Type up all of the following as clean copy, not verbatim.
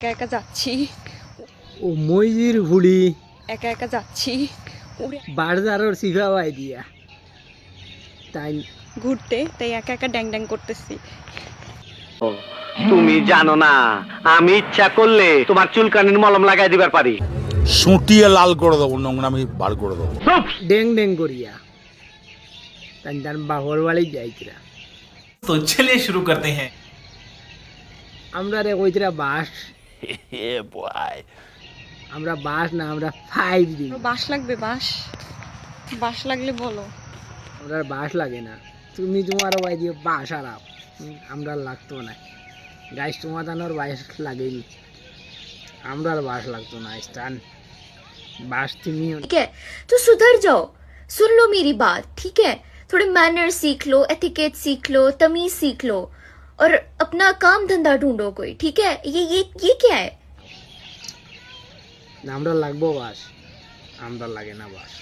একা একা যাচ্ছি ও মইজির হুড়ি একা একা যাচ্ছি বারজারর সিফাওয়াই দিয়া তাই ঘুরতে, তাই একা একা ড্যাং ড্যাং করতেছি। তুমি জানো না আমি ইচ্ছা করলে তোমার চুলকানির মলম লাগাই দিবার পারি। সুটিয়ে লাল করে দেবো, নোংরামি বার করে দেবো। ড্যাং ড্যাং করিয়া তাই তার বাহর বাড়ি যাইছিলা। तो चलिए शुरू करते हैं। আমরা রে কইছিলা বাস, আমরা বাস না, আমরা 5 দিন। বাঁশ লাগবে, বাঁশ বাঁশ লাগলে বলো। আমরা বাস লাগে না, তুমি তোমার ওয়াই দিয়ে বাস হারাও, আমরা লাগতো না। গাইস তোমার তানোর বাস লাগেনি, আমরা বাস লাগতো না। স্টান बास ठीक है तो सुधर जाओ, सुन लो मेरी बात, ठीक है? थोड़े मैनर सीख लो, एथिकेट सीख लो, तमीज सीख लो और अपना काम धंधा ढूंढो कोई, ठीक है? ये क्या है? আমরা লাগবো বাস, আমরা লাগে না বাস।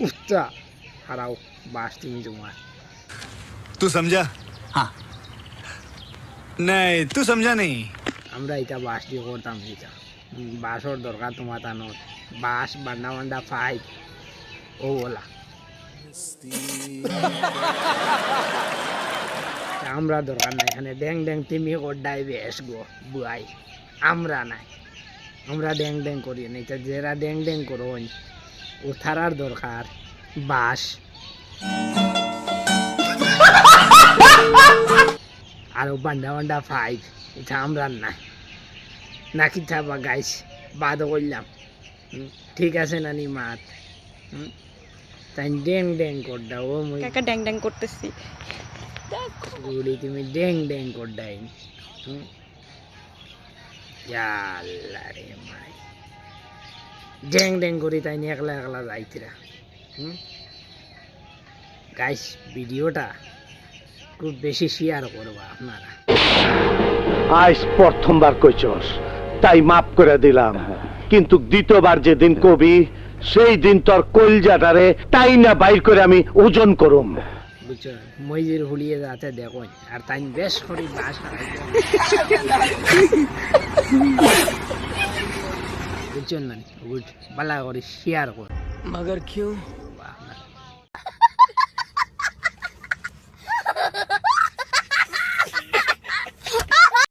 উস্তা হারাও বাস তুমি তোমার। तू समझा? हाँ नहीं, तू समझा नहीं। আমরা এটা বাস দিয়ে করতাম যেটা বাসর দরকার তোমার তানোর। বাস বান্ডা বান্ডা 5 ও বলা আমরা দরকার নাই এখানে। ড্যাং ড্যাং তুমি কোডাই বেশ গো বুয়াই, আমরা নাই। আমরা ড্যাং ড্যাং করি না, এটা যারা ড্যাং ড্যাং করো ও থারার দরকার বাস। আর ও বান্ডা বান্ডা 5 এটা আমরা নাই নাকি থাকবা। গাইস বাদ করলাম, ঠিক আছে নানি মাত তাই ড্যাং ড্যাং কর দাও। ও একা একা ড্যাং ড্যাং করতেছি। গুলি তুমি ড্যাং ড্যাং কর দাই। আল্লাহ রে মাই ড্যাং ড্যাং করি তাই নিয়ে একলা একলা যাইতিরা। গাইস ভিডিওটা খুব বেশি শেয়ার করবা আপনারা। আজ প্রথমবার কইছস তাই মাফ করে দিলাম, কিন্তু দ্বিতীয়বার যেদিন কবি সেই দিন তোর কলজাটারে তাই না বাইর করে আমি ওজন করুম। বুঝছো মইজির হুলিয়ে যাতে দেখো আর তাই বেশ করি বাস বুঝছো না। বুঝ বালা করে শেয়ার কর। मगर क्यों?